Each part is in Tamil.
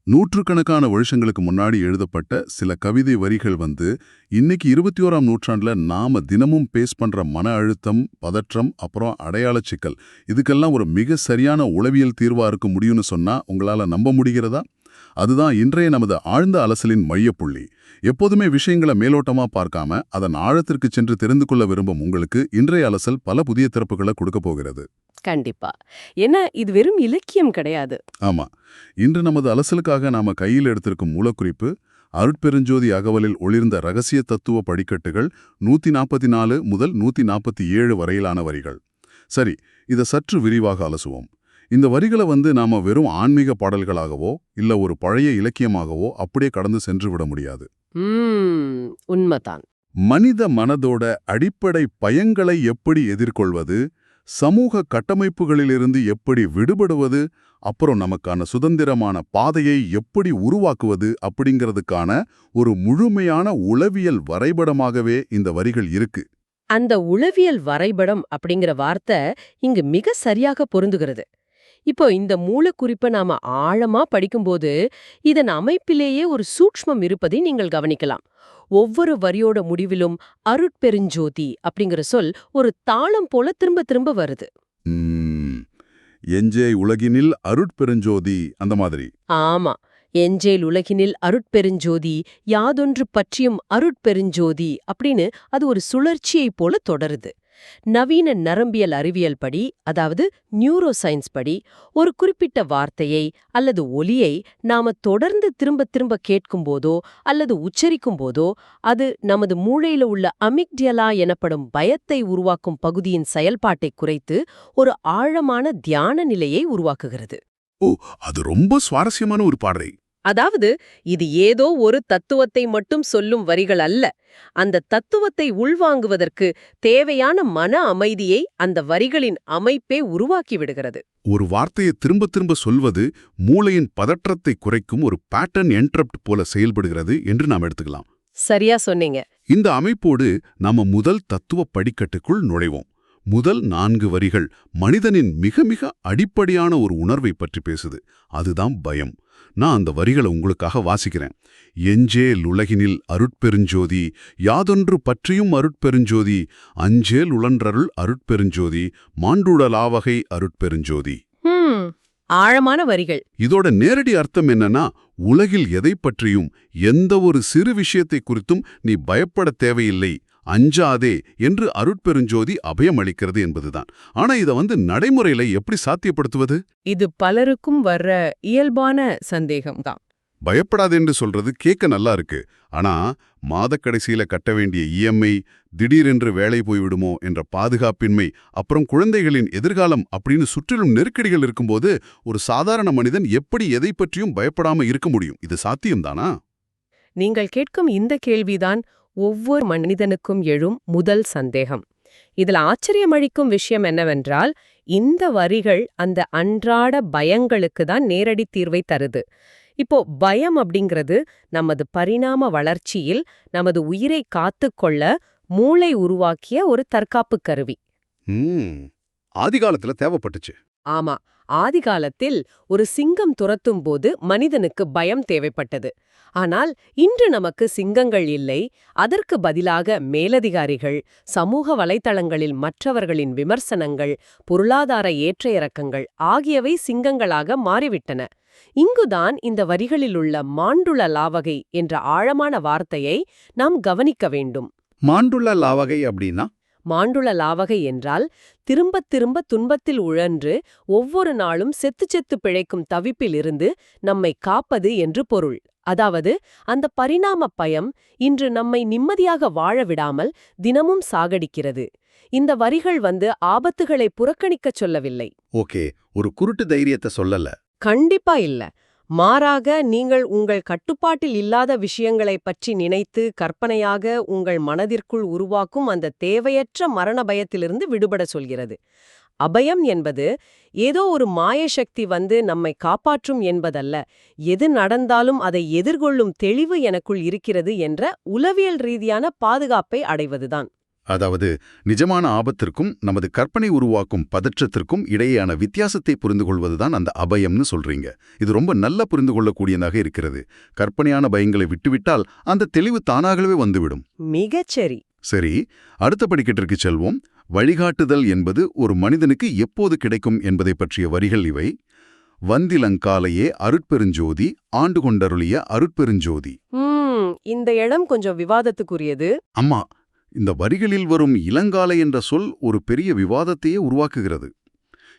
நூற்றுக்கணக்கான வருஷங்களுக்கு முன்னாடி எழுதப்பட்ட சில கவிதை வரிகள் இன்னைக்கு 21ஆம் நூற்றாண்டுல நாம தினமும் பேஸ் பண்ற மன அழுத்தம், பதற்றம், அப்புறம் அடையாள சிக்கல் இதுக்கெல்லாம் ஒரு மிக சரியான உளவியல் தீர்வா இருக்க முடியும்னு சொன்னா உங்களால நம்ப முடிகிறதா? அதுதான் இன்றைய நமது ஆழ்ந்த அலசலின் மையப்புள்ளி. எப்போதுமே விஷயங்களை மேலோட்டமா பார்க்காம அதன் ஆழத்திற்கு சென்று தெரிந்து கொள்ள விரும்பும் உங்களுக்கு இன்றைய அலசல் பல புதிய திறப்புகளை கொடுக்க போகிறது. கண்டிப்பா. ஏன்னா இது வெறும் இலக்கியம் கிடையாது. ஆமா, இன்று நமது அலசலுக்காக நாம கையில் எடுத்திருக்கும் மூலக்குறிப்பு அருட்பெருஞ்சோதி அகவலில் ஒளிர்ந்த ரகசிய தத்துவ படிக்கட்டுகள் 144 முதல் 147 வரையிலான வரிகள். சரி, இதை சற்று விரிவாக அலசுவோம். இந்த வரிகளை நாம வெறும் ஆன்மீக பாடல்களாகவோ இல்ல ஒரு பழைய இலக்கியமாகவோ அப்படியே கடந்து சென்று விட முடியாது. உண்மைதான். மனித மனதோட அடிப்படை பயங்களை எப்படி எதிர்கொள்வது, சமூக கட்டமைப்புகளிலிருந்து எப்படி விடுபடுவது, அப்புறம் நமக்கான சுதந்திரமான பாதையை எப்படி உருவாக்குவது அப்படிங்கிறதுக்கான ஒரு முழுமையான உளவியல் வரைபடமாகவே இந்த வரிகள் இருக்கு. அந்த உளவியல் வரைபடம் அப்படிங்கிற வார்த்தை இங்கு மிக சரியாக பொருந்துகிறது. இப்போ இந்த மூலக்குறிப்பை நாம ஆழமா படிக்கும்போது இதன் அமைப்பிலேயே ஒரு சூக்ஷ்மம் இருப்பதை நீங்கள் கவனிக்கலாம். ஒவ்வொரு வரியோட முடிவிலும் அருட்பெருஞ்சோதி அப்படிங்கிற சொல் ஒரு தாளம் போல திரும்ப திரும்ப வருது. எஞ்சே உலகினில் அருட்பெருஞ்சோதி அந்த மாதிரி. ஆமா, எஞ்சேல் உலகினில் அருட்பெருஞ்சோதி, யாதொன்று பற்றியும் அருட்பெருஞ்சோதி அப்படின்னு அது ஒரு சுழற்சியைப் போல தொடருது. நவீன நரம்பியல் அறிவியல் படி, அதாவது நியூரோ சயின்ஸ் படி, ஒரு குறிப்பிட்ட வார்த்தையை அல்லது ஒலியை நாம தொடர்ந்து திரும்ப திரும்ப கேட்கும்போதோ அல்லது உச்சரிக்கும் போதோ அது நமது மூளையில உள்ள அமிக்டியலா எனப்படும் பயத்தை உருவாக்கும் பகுதியின் செயல்பாட்டை குறைத்து ஒரு ஆழமான தியான நிலையை உருவாக்குகிறது. ஓ, அது ரொம்ப சுவாரஸ்யமான ஒரு பாடலை. அதாவது இது ஏதோ ஒரு தத்துவத்தை மட்டும் சொல்லும் வரிகள் அல்ல. அந்த தத்துவத்தை உள்வாங்குவதற்கு தேவையான மன அமைதியை அந்த வரிகளின் அமைப்பே உருவாக்கி விடுகிறது. ஒரு வார்த்தையை திரும்ப திரும்ப சொல்வது மூளையின் பதற்றத்தை குறைக்கும் ஒரு பேட்டர்ன் என்ட்ரப்ட் போல செயல்படுகிறது என்று நாம் எடுத்துக்கலாம். சரியா சொன்னீங்க. இந்த அமைப்போடு நாம முதல் தத்துவ படிக்கட்டுக்குள் நுழைவோம். முதல் 4 வரிகள் மனிதனின் மிக மிக அடிப்படையான ஒரு உணர்வை பற்றி பேசுது. அதுதான் பயம். நான் அந்த வரிகளை உங்களுக்காக வாசிக்கிறேன். எஞ்சேல் உலகினில் அருட்பெருஞ்சோதி, யாதொன்று பற்றியும் அருட்பெருஞ்சோதி, அஞ்சேல் உழன்றருள் அருட்பெருஞ்சோதி, மாண்டுடலாவகை அருட்பெருஞ்சோதி. ஆழமான வரிகள். இதோட நேரடி அர்த்தம் என்னன்னா, உலகில் எதை பற்றியும் எந்த ஒரு சிறு விஷயத்தை குறித்தும் நீ பயப்பட தேவையில்லை, அஞ்சாதே என்று அருட்பெருஞ்சோதி அபயம் அளிக்கிறது என்பதுதான். ஆனா இத நடைமுறையில எப்படி சாத்தியப்படுத்துவது? இது பலருக்கும் வர்ற இயல்பான சந்தேகம்தான். பயப்படாது என்று சொல்றது கேட்க நல்லா இருக்கு. ஆனா மாதக்கடைசியில கட்ட வேண்டிய இஎம்ஐ, திடீரென்று வேலை போய்விடுமோ என்ற பாதுகாப்பின்மை, அப்புறம் குழந்தைகளின் எதிர்காலம் அப்படின்னு சுற்றிலும் நெருக்கடிகள் இருக்கும்போது ஒரு சாதாரண மனிதன் எப்படி எதை பற்றியும் பயப்படாம இருக்க முடியும்? இது சாத்தியம்தானா? நீங்கள் கேட்கும் இந்த கேள்விதான் ஒவ்வொரு மனிதனுக்கும் எழும் முதல் சந்தேகம். இதுல ஆச்சரியமளிக்கும் விஷயம் என்னவென்றால், இந்த வரிகள் அந்த அன்றாட பயங்களுக்கு தான் நேரடி தீர்வை தருது. இப்போ பயம் அப்படிங்கிறது நமது பரிணாம வளர்ச்சியில் நமது உயிரை காத்துக்கொள்ள மூளை உருவாக்கிய ஒரு தற்காப்பு கருவி. ஆதிகாலத்துல தேவைப்பட்டுச்சு. ஆமா, ஆதிகாலத்தில் ஒரு சிங்கம் துரத்தும் போது மனிதனுக்கு பயம் தேவைப்பட்டது. ஆனால் இன்று நமக்கு சிங்கங்கள் இல்லை. அதற்கு பதிலாக மேலதிகாரிகள், சமூக வலைத்தளங்களில் மற்றவர்களின் விமர்சனங்கள், பொருளாதார ஏற்ற இறக்கங்கள் ஆகியவை சிங்கங்களாக மாறிவிட்டன. இங்குதான் இந்த வரிகளிலுள்ள மாண்டுள லாவகை என்ற ஆழமான வார்த்தையை நாம் கவனிக்க வேண்டும். மாண்டுள லாவகை அப்படின்னா? மாண்டுள லாவகை என்றால் திரும்பத் திரும்ப துன்பத்தில் உழன்று ஒவ்வொரு நாளும் செத்து செத்து பிழைக்கும் தவிப்பிலிருந்து நம்மை காப்பது என்று பொருள். அதாவது அந்த பரிணாம பயம் இன்று நம்மை நிம்மதியாக வாழ விடாமல் தினமும் சாகடிக்கிறது. இந்த வரிகள் ஆபத்துகளை புறக்கணிக்கச் சொல்லவில்லை. ஓகே, ஒரு குருட்டு தைரியத்தை சொல்லல. கண்டிப்பா இல்ல. மாறாக நீங்கள் உங்கள் கட்டுப்பாட்டில் இல்லாத விஷயங்களை பற்றி நினைத்து கற்பனையாக உங்கள் மனதிற்குள் உருவாக்கும் அந்த தேவையற்ற மரண பயத்திலிருந்து விடுபட சொல்கிறது. அபயம் என்பது ஏதோ ஒரு மாய சக்தி நம்மை காப்பாற்றும் என்பதல்ல. எது நடந்தாலும் அதை எதிர்கொள்ளும் தெளிவு எனக்குள் இருக்கிறது என்ற உளவியல் ரீதியான பாதுகாப்பை அடைவதுதான். அதாவது நிஜமான ஆபத்திற்கும் நமது கற்பனை உருவாக்கும் பதற்றத்திற்கும் இடையேயான வித்தியாசத்தை புரிந்து கொள்வதுதான் அந்த அபயம்னு சொல்றீங்க. இது ரொம்ப நல்ல புரிந்து கொள்ளக்கூடியதாக இருக்கிறது. கற்பனையான பயங்களை விட்டுவிட்டால் அந்த தெளிவு தானாகவே வந்துவிடும். மிகச்சரி. சரி, அடுத்த படிக்கட்டிற்கு செல்வோம். வழிகாட்டுதல் என்பது ஒரு மனிதனுக்கு எப்போது கிடைக்கும் என்பதை பற்றிய வரிகள் இவை. வந்திலங்காலையே அருட்பெருஞ்சோதி ஆண்டு கொண்டருளிய அருட்பெருஞ்சோதி. இந்த இடம் கொஞ்சம் விவாதத்துக்குரியது. அம்மா, இந்த வரிகளில் வரும் இளங்காலை என்ற சொல் ஒரு பெரிய விவாதத்தையே உருவாக்குகிறது.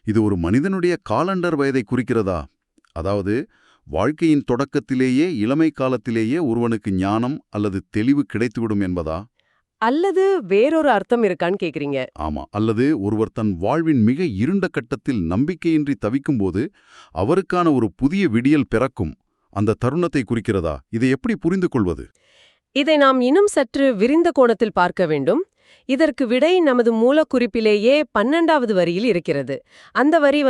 இது ஒரு மனிதனுடைய காலண்டர் வயதை குறிக்கிறதா? அதாவது வாழ்க்கையின் தொடக்கத்திலேயே இளமை காலத்திலேயே ஒருவனுக்கு ஞானம் அல்லது தெளிவு கிடைத்துவிடும் என்பதா? அல்லது வேறொரு அர்த்தம் இருக்கான்னு கேக்குறீங்க? ஆமா, அல்லது ஒருவர் தன் வாழ்வின் மிக இருண்ட கட்டத்தில் நம்பிக்கையின்றி தவிக்கும்போது அவருக்கான ஒரு புதிய விடியல் பிறக்கும் அந்த தருணத்தை குறிக்கிறதா? இதை எப்படி புரிந்து கொள்வது? இதை நாம் இன்னும் சற்று விரிந்த கோணத்தில் பார்க்க வேண்டும். இதற்கு விடை நமது மூலக்குறிப்பிலேயே 12வது வரியில் இருக்கிறது. அந்த வரி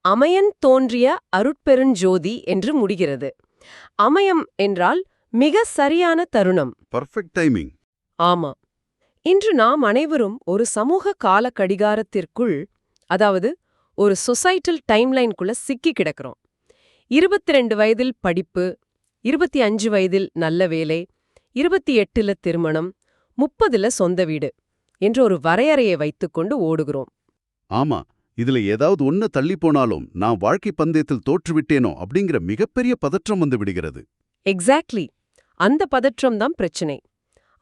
அமயன் தோன்றிய அருட்பெருஞ்சோதி என்று முடிகிறது. அமயம் என்றால் மிக சரியான தருணம். Perfect timing. ஆமா. இன்று நாம் அனைவரும் ஒரு சமூக கால கடிகாரத்திற்குள், அதாவது ஒரு சொசைட்டல் டைம்லைனுக்குள்ள சிக்கி கிடக்கிறோம். 22 வயதில் படிப்பு, 25 வயதில் நல்ல வேலை, 28ல திருமணம், 30ல சொந்த வீடு என்ற ஒரு வரையறையை வைத்துக்கொண்டு ஓடுகிறோம். ஆமா, இதுல ஏதாவது ஒன்னு தள்ளி போனாலும் நான் வாழ்க்கை பந்தயத்தில் தோற்றுவிட்டேனோ அப்படிங்கிற மிகப்பெரிய பதற்றம் வந்து விடுகிறது. எக்ஸாக்ட்லி. அந்த பதற்றம் தான் பிரச்சனை.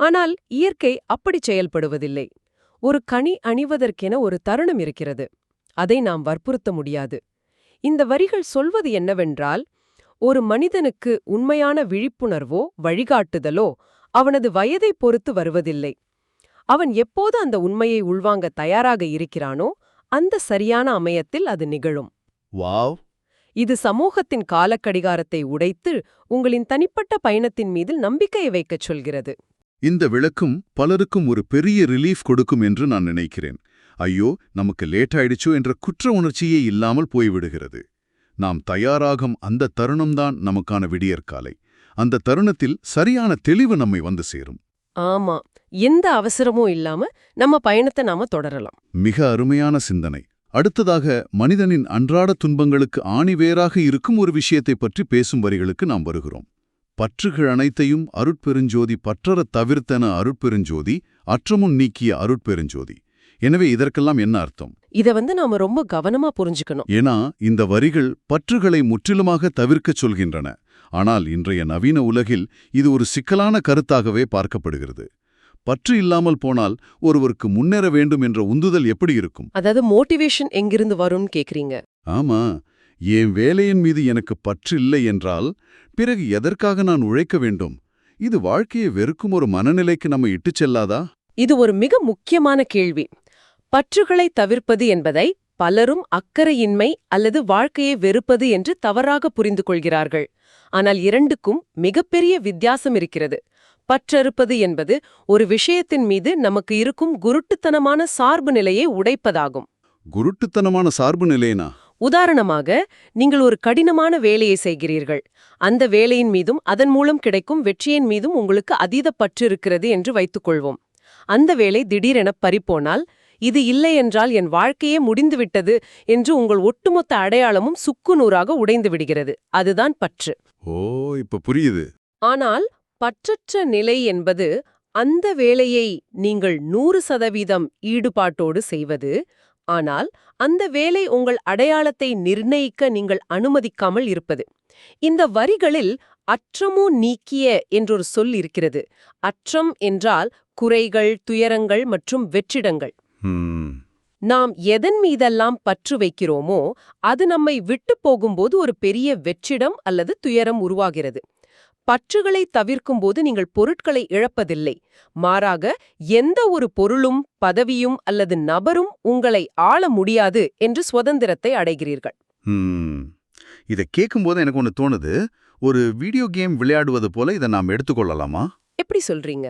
ஆனால் இயற்கை அப்படி செயல்படுவதில்லை. ஒரு கனி அணிவதற்கென ஒரு தருணம் இருக்கிறது. அதை நாம் வற்புறுத்த முடியாது. இந்த வரிகள் சொல்வது என்னவென்றால், ஒரு மனிதனுக்கு உண்மையான விழிப்புணர்வோ வழிகாட்டுதலோ அவனது வயதை பொறுத்து வருவதில்லை. அவன் எப்போது அந்த உண்மையை உள்வாங்க தயாராக இருக்கிறானோ அந்த சரியான அமையத்தில் அது நிகழும். வாவ்! இது சமூகத்தின் காலக்கடிகாரத்தை உடைத்து உங்களின் தனிப்பட்ட பயணத்தின் மீது நம்பிக்கையை வைக்கச் சொல்கிறது. இந்த விளக்கும் பலருக்கும் ஒரு பெரிய ரிலீஃப் கொடுக்கும் என்று நான் நினைக்கிறேன். ஐயோ, நமக்கு லேட் ஆயிடுச்சோ என்ற குற்ற உணர்ச்சியே இல்லாமல் போய்விடுகிறது. நாம் தயாராகும் அந்த தருணம்தான் நமக்கான விடியற்காலை. அந்த தருணத்தில் சரியான தெளிவு நம்மை வந்து சேரும். ஆமா, எந்த அவசரமும் இல்லாம நம்ம பயணத்தை நாம தொடரலாம். மிக அருமையான சிந்தனை. அடுத்ததாக மனிதனின் அன்றாட துன்பங்களுக்கு ஆணிவேராக இருக்கும் ஒரு விஷயத்தை பற்றி பேசும் வரிகளுக்கு நாம் வருகிறோம். பற்றுகள் அனைத்தையும் அருட்பெருஞ்சோதி பற்றறத் தவிர்த்தன அருட்பெருஞ்சோதி அற்றமும் நீக்கிய அருட்பெருஞ்சோதி. எனவே இதற்கெல்லாம் என்ன அர்த்தம்? இத நாம ரொம்ப கவனமா புரிஞ்சுக்கணும். ஏன்னா இந்த வரிகள் பற்றுகளை முற்றிலுமாக தவிர்க்கச் சொல்கின்றன. ஆனால் இன்றைய நவீன உலகில் இது ஒரு சிக்கலான கருத்தாகவே பார்க்கப்படுகிறது. பற்று இல்லாமல் போனால் ஒருவருக்கு முன்னேற வேண்டும் என்ற உந்துதல் எப்படி இருக்கும்? அதாவது மோட்டிவேஷன் எங்கிருந்து வரும்னு கேக்குறீங்க? ஆமா, என் வேலையின் மீது எனக்கு பற்று இல்லை என்றால் பிறகு எதற்காக நான் உழைக்க வேண்டும்? இது வாழ்க்கையை வெறுக்கும் ஒரு மனநிலைக்கு நம்ம இட்டுச் செல்லாதா? இது ஒரு மிக முக்கியமான கேள்வி. பற்றுகளை தவிர்ப்பது என்பதை பலரும் அக்கறையின்மை அல்லது வாழ்க்கையை வெறுப்பது என்று தவறாக புரிந்து கொள்கிறார்கள். ஆனால் இரண்டுக்கும் மிகப்பெரிய வித்தியாசம் இருக்கிறது. பற்றறுப்பது என்பது ஒரு விஷயத்தின் மீது நமக்கு இருக்கும் குருட்டுத்தனமான சார்பு நிலையை உடைப்பதாகும். குருட்டுத்தனமான சார்பு நிலைனா? உதாரணமாக, நீங்கள் ஒரு கடினமான வேலையை செய்கிறீர்கள். அந்த வேலையின் மீதும் அதன் மூலம் கிடைக்கும் வெற்றியின் மீதும் உங்களுக்கு அதீத பற்று இருக்கிறது என்று வைத்துக்கொள்வோம். அந்த வேலை திடீரென பறிப்போனால், இது இல்லை என்றால் என் வாழ்க்கையே முடிந்துவிட்டது என்று உங்கள் ஒட்டுமொத்த அடையாளமும் சுக்குநூறாக உடைந்து விடுகிறது. அதுதான் பற்று. ஓ, இப்ப புரியுது. ஆனால் பற்றற்ற நிலை என்பது அந்த வேலையை நீங்கள் 100% ஈடுபாட்டோடு செய்வது. ஆனால் அந்த வேலை உங்கள் அடையாளத்தை நிர்ணயிக்க நீங்கள் அனுமதிக்காமல் இருப்பது. இந்த வரிகளில் அற்றமோ நீக்கிய என்றொரு சொல் இருக்கிறது. அற்றம் என்றால் குறைகள், துயரங்கள் மற்றும் வெற்றிடங்கள். நாம் எதன் மீதெல்லாம் பற்று வைக்கிறோமோ அது நம்மை விட்டு போகும்போது ஒரு பெரிய வெற்றிடம் அல்லது துயரம் உருவாகிறது. பற்றுகளை தவிர்க்கும்போது நீங்கள் பொருட்களை இழப்பதில்லை. மாறாக, எந்த ஒரு பொருளும் பதவியும் அல்லது நபரும் உங்களை ஆள முடியாது என்று சுதந்திரத்தை அடைகிறீர்கள். இதை கேட்கும்போது எனக்கு ஒன்று தோணுது. ஒரு வீடியோ கேம் விளையாடுவது போல இதை நாம் எடுத்துக்கொள்ளலாமா? எப்படி சொல்றீங்க?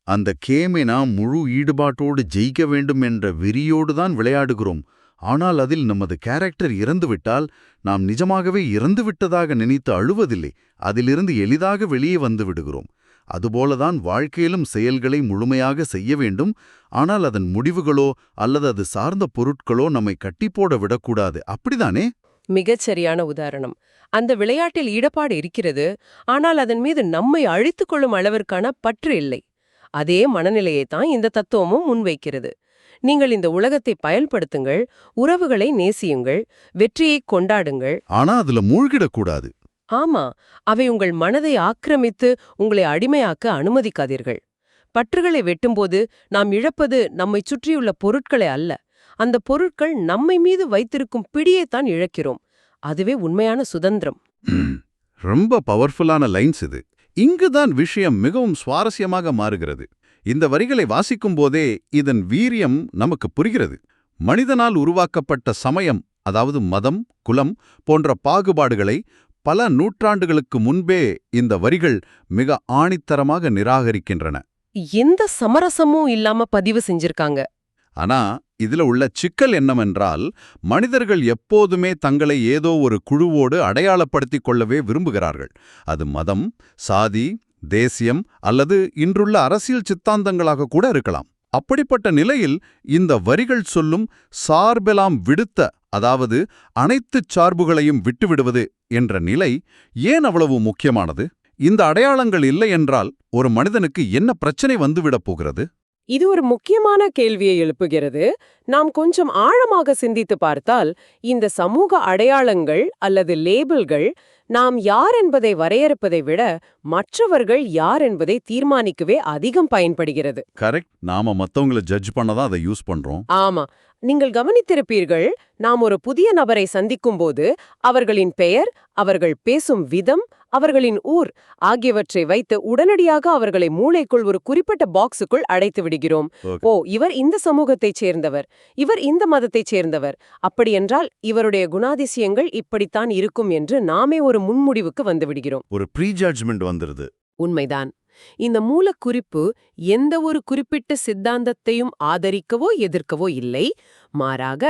அந்த கேமை நாம் முழு ஈடுபாட்டோடு ஜெயிக்க வேண்டும் என்ற வெறியோடு தான் விளையாடுகிறோம். ஆனால் அதில் நமது கேரக்டர் இறந்துவிட்டால் நாம் நிஜமாகவே இறந்துவிட்டதாக நினைத்து அழுவதில்லை. அதிலிருந்து எளிதாக வெளியே வந்து விடுகிறோம். அதுபோலதான் வாழ்க்கையிலும் செயல்களை முழுமையாக செய்ய வேண்டும். ஆனால் அதன் முடிவுகளோ அல்லது அது சார்ந்த பொருட்களோ நம்மை கட்டிப்போட விடக்கூடாது. அப்படிதானே? மிகச்சரியான உதாரணம். அந்த விளையாட்டில் ஈடுபாடு இருக்கிறது, ஆனால் அதன் மீது நம்மை அழித்துக் கொள்ளும் அளவிற்கான பற்று இல்லை. அதே மனநிலையை தான் இந்த தத்துவமும் முன்வைக்கிறது. நீங்கள் இந்த உலகத்தை பயன்படுத்துங்கள், உறவுகளை நேசியுங்கள், வெற்றியை கொண்டாடுங்கள். ஆனா அதுல மூழ்கிடக்கூடாது. ஆமா, அவை உங்கள் மனதை ஆக்கிரமித்து உங்களை அடிமையாக்க அனுமதிக்காதீர்கள். பற்றுகளை வெட்டும்போது நாம் இழப்பது நம்மை சுற்றியுள்ள பொருட்களை அல்ல, அந்த பொருட்கள் நம்மை மீது வைத்திருக்கும் பிடியைத்தான் இழக்கிறோம். அதுவே உண்மையான சுதந்திரம். ரொம்ப பவர்ஃபுல்லான லைன்ஸ் இது. இங்குதான் விஷயம் மிகவும் சுவாரஸ்யமாக மாறுகிறது. இந்த வரிகளை வாசிக்கும் போதே இதன் வீரியம் நமக்கு புரிகிறது. மனிதனால் உருவாக்கப்பட்ட சமயம், அதாவது மதம், குலம் போன்ற பாகுபாடுகளை பல நூற்றாண்டுகளுக்கு முன்பே இந்த வரிகள் மிக ஆணித்தரமாக நிராகரிக்கின்றன. எந்த சமரசமும் இல்லாம பதிவு செஞ்சிருக்காங்க. ஆனா இதுல உள்ள சிக்கல் என்னவென்றால், மனிதர்கள் எப்போதுமே தங்களை ஏதோ ஒரு குழுவோடு அடையாளப்படுத்திக் கொள்ளவே விரும்புகிறார்கள். அது மதம், சாதி, தேசியம் அல்லது இன்றுள்ள அரசியல் சித்தாந்தங்களாக கூட இருக்கலாம். அப்படிப்பட்ட நிலையில் இந்த வரிகள் சொல்லும் சார்பெல்லாம் விடுத்த, அதாவது அனைத்துச் சார்புகளையும் விட்டுவிடுவது என்ற நிலை ஏன் அவ்வளவு முக்கியமானது? இந்த அடையாளங்கள் இல்லை என்றால் ஒரு மனிதனுக்கு என்ன பிரச்சனை வந்துவிடப் போகிறது? இது ஒரு முக்கியமான கேள்வியை எழுப்புகிறது. நாம் கொஞ்சம் ஆழமாக சிந்தித்து பார்த்தால், இந்த சமூக அடையாளங்கள் அல்லது லேபிள்கள் நாம் யார் என்பதை வரையறுப்பதை விட மற்றவர்கள் யார் என்பதை தீர்மானிக்கவே அதிகம் பயன்படுகிறது. கரெக்ட். நாம மத்தவங்களை ஜட்ஜ் பண்ண தான் அதை யூஸ் பண்றோம். ஆமா, நீங்கள் கவனித்திருப்பீர்கள், நாம் ஒரு புதிய நபரை சந்திக்கும்போது அவர்களின் பெயர், அவர்கள் பேசும் விதம், அவர்களின் ஊர் ஆகியவற்றை வைத்து உடனடியாக அவர்களை மூளைக்குள் ஒரு குறிப்பிட்ட பாக்ஸுக்குள் அடைத்து விடுகிறோம். ஓ, இவர் இந்த சமூகத்தைச் சேர்ந்தவர், இவர் இந்த மதத்தைச் சேர்ந்தவர், அப்படியென்றால் இவருடைய குணாதிசயங்கள் இப்படித்தான் இருக்கும் என்று நாமே ஒரு முன்முடிவுக்கு வந்து விடுகிறோம். ஒரு ப்ரீஜட்ஜ்மெண்ட் வந்துருது. உண்மைதான். இந்த மூலக்குறிப்பு எந்த ஒரு குறிப்பிட்ட சித்தாந்தத்தையும் ஆதரிக்கவோ எதிர்க்கவோ இல்லை. மாறாக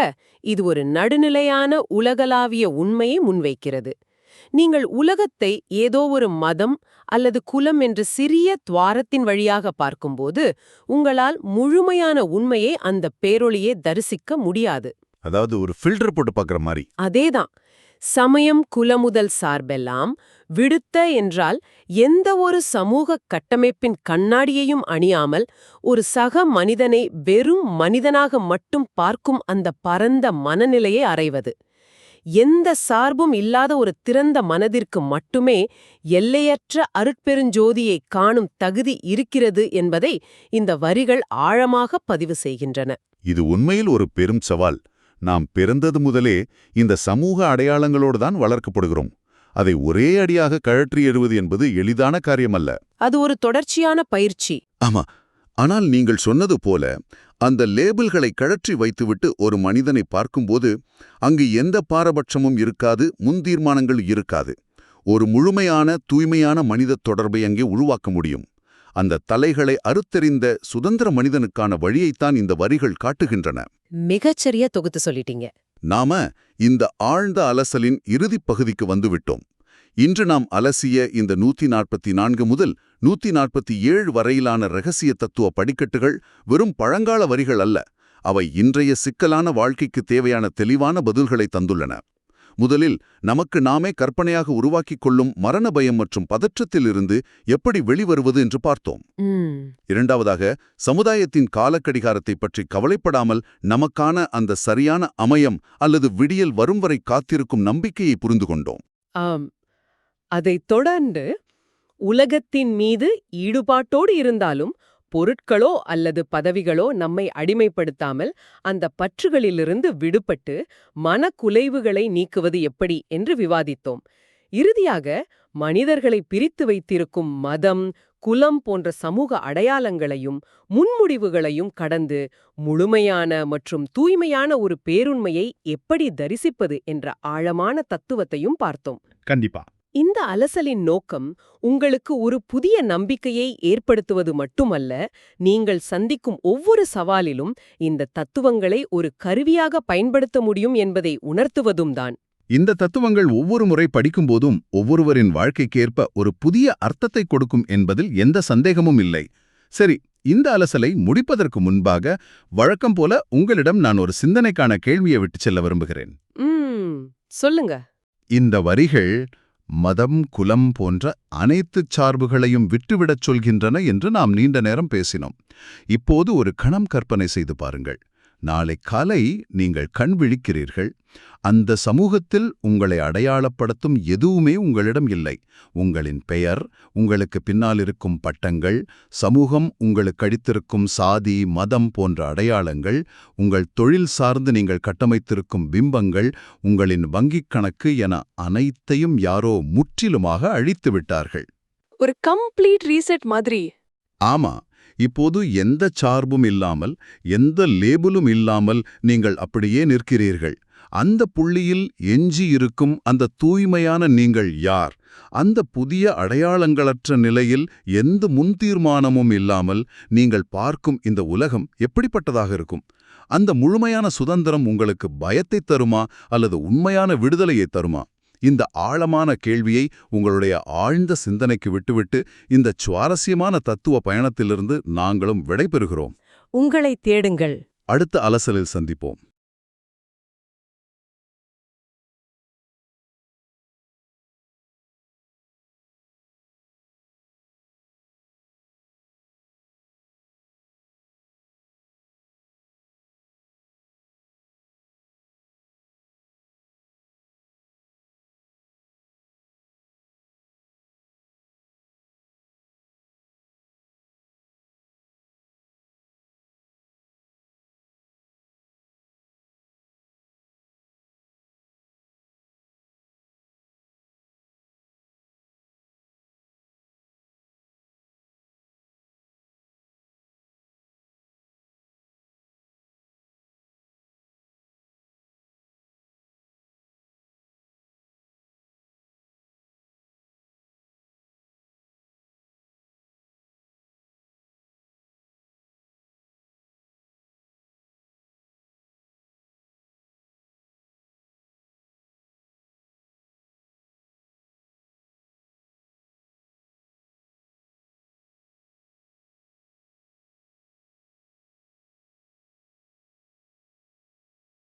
இது ஒரு நடுநிலையான உலகளாவிய உண்மையை முன்வைக்கிறது. நீங்கள் உலகத்தை ஏதோ ஒரு மதம் அல்லது குலம் என்ற சிறிய துவாரத்தின் வழியாக பார்க்கும்போது உங்களால் முழுமையான உண்மையை அந்த பேரொளியை தரிசிக்க முடியாது. அதாவது ஒரு ஃபில்டர் போட்டு பார்க்குற மாதிரி. அதேதான். சமயம், குலமுதல் சார்பெல்லாம் விடுத்த என்றால் எந்த ஒரு சமூக கட்டமைப்பின் கண்ணாடியையும் அணியாமல் ஒரு சக மனிதனை வெறும் மனிதனாக மட்டும் பார்க்கும் அந்த பரந்த மனநிலையை அறைவது. எந்த சார்பும் இல்லாத ஒரு திறந்த மனதிற்கு மட்டுமே எல்லையற்ற அருட்பெருஞ்சோதியை காணும் தகுதி இருக்கிறது என்பதை இந்த வரிகள் ஆழமாக பதிவு செய்கின்றன. இது உண்மையில் ஒரு பெரும் சவால். நாம் பிறந்தது முதலே இந்த சமூக அடையாளங்களோடு தான் வளர்க்கப்படுகிறோம். அதை ஒரே அடியாக கழற்றி எறிவது என்பது எளிதான காரியமல்ல. அது ஒரு தொடர்ச்சியான பயிற்சி. ஆமா, ஆனால் நீங்கள் சொன்னது போல அந்த லேபிள்களை கழற்றி வைத்துவிட்டு ஒரு மனிதனை பார்க்கும்போது அங்கு எந்த பாரபட்சமும் இருக்காது, முன்தீர்மானங்கள் இருக்காது. ஒரு முழுமையான தூய்மையான மனித தொடர்பை அங்கே உருவாக்க முடியும். அந்த தலைகளை அறுத்தெறிந்த சுதந்திர மனிதனுக்கான வழியைத்தான் இந்த வரிகள் காட்டுகின்றன. மிகச்சரியா தொகுத்து சொல்லிட்டீங்க. நாம இந்த ஆழ்ந்த அலசலின் இறுதிப் பகுதிக்கு வந்துவிட்டோம். இன்று நாம் அலசிய இந்த 144 முதல் 147 வரையிலான இரகசிய தத்துவ படிக்கட்டுகள் வெறும் பழங்கால வரிகள் அல்ல. அவை இன்றைய சிக்கலான வாழ்க்கைக்கு தேவையான தெளிவான பதில்களை தந்துள்ளன. முதலில் நமக்கு நாமே கற்பனையாக உருவாக்கிக் கொள்ளும் மரண பயம் மற்றும் பதற்றத்திலிருந்து எப்படி வெளிவருவது என்று பார்த்தோம். இரண்டாவதாக, சமுதாயத்தின் காலக்கடிகாரத்தை பற்றி கவலைப்படாமல் நமக்கான அந்த சரியான அமையம் அல்லது விடியல் வரும் வரை காத்திருக்கும் நம்பிக்கையை புரிந்து கொண்டோம். அதைத் தொடர்ந்து உலகத்தின் மீது ஈடுபாட்டோடு இருந்தாலும் பொருட்களோ அல்லது பதவிகளோ நம்மை அடிமைப்படுத்தாமல் அந்த பற்றுகளிலிருந்து விடுபட்டு மனக்குலைவுகளை நீக்குவது எப்படி என்று விவாதித்தோம். இறுதியாக மனிதர்களை பிரித்து வைத்திருக்கும் மதம், குலம் போன்ற சமூக அடையாளங்களையும் முன்முடிவுகளையும் கடந்து முழுமையான மற்றும் தூய்மையான ஒரு பேருண்மையை எப்படி தரிசிப்பது என்ற ஆழமான தத்துவத்தையும் பார்த்தோம். கண்டிப்பா. இந்த அலசலின் நோக்கம் உங்களுக்கு ஒரு புதிய நம்பிக்கையை ஏற்படுத்துவது மட்டுமல்ல, நீங்கள் சந்திக்கும் ஒவ்வொரு சவாலிலும் இந்த தத்துவங்களை ஒரு கருவியாக பயன்படுத்த முடியும் என்பதை உணர்த்துவதும் தான். இந்த தத்துவங்கள் ஒவ்வொரு முறை படிக்கும்போதும் ஒவ்வொருவரின் வாழ்க்கைக்கேற்ப ஒரு புதிய அர்த்தத்தை கொடுக்கும் என்பதில் எந்த சந்தேகமும் இல்லை. சரி, இந்த அலசலை முடிப்பதற்கு முன்பாக வழக்கம் போல உங்களிடம் நான் ஒரு சிந்தனைக்கான கேள்வியை விட்டுச் செல்ல விரும்புகிறேன். சொல்லுங்க. இந்த வரிகள் மதம், குலம் போன்ற அனைத்துச் சார்புகளையும் விட்டுவிடச் சொல்கின்றன என்று நாம் நீண்ட நேரம் பேசினோம். இப்போது ஒரு கணம் கற்பனை செய்து பாருங்கள். நாளை காலை நீங்கள் கண் விழிக்கிறீர்கள். அந்த சமூகத்தில் உங்களை அடையாளப்படுத்தும் எதுவுமே உங்களிடம் இல்லை. உங்களின் பெயர், உங்களுக்கு பின்னால் இருக்கும் பட்டங்கள், சமூகம் உங்களுக்கு அளித்திருக்கும் சாதி, மதம் போன்ற அடையாளங்கள், உங்கள் தொழில் சார்ந்து நீங்கள் கட்டமைத்திருக்கும் பிம்பங்கள், உங்களின் வங்கிக் கணக்கு என அனைத்தையும் யாரோ முற்றிலுமாக அழித்து விட்டார்கள். ஒரு கம்ப்ளீட் ரீசெட் மாதிரி. ஆமா, இப்போது எந்த சார்பும் இல்லாமல், எந்த லேபிளும் இல்லாமல் நீங்கள் அப்படியே நிற்கிறீர்கள். அந்த புள்ளியில் எஞ்சி இருக்கும் அந்த தூய்மையான நீங்கள் யார்? அந்த புதிய அடையாளங்களற்ற நிலையில் எந்த முன்தீர்மானமும் இல்லாமல் நீங்கள் பார்க்கும் இந்த உலகம் எப்படிப்பட்டதாக இருக்கும்? அந்த முழுமையான சுதந்திரம் உங்களுக்கு பயத்தை தருமா அல்லது உண்மையான விடுதலையை தருமா? இந்த ஆழமான கேள்வியை உங்களுடைய ஆழ்ந்த சிந்தனைக்கு விட்டுவிட்டு இந்த சுவாரஸ்யமான தத்துவ பயணத்திலிருந்து நாங்களும் விடைபெறுகிறோம். உங்களை தேடுங்கள். அடுத்த அலசலில் சந்திப்போம்.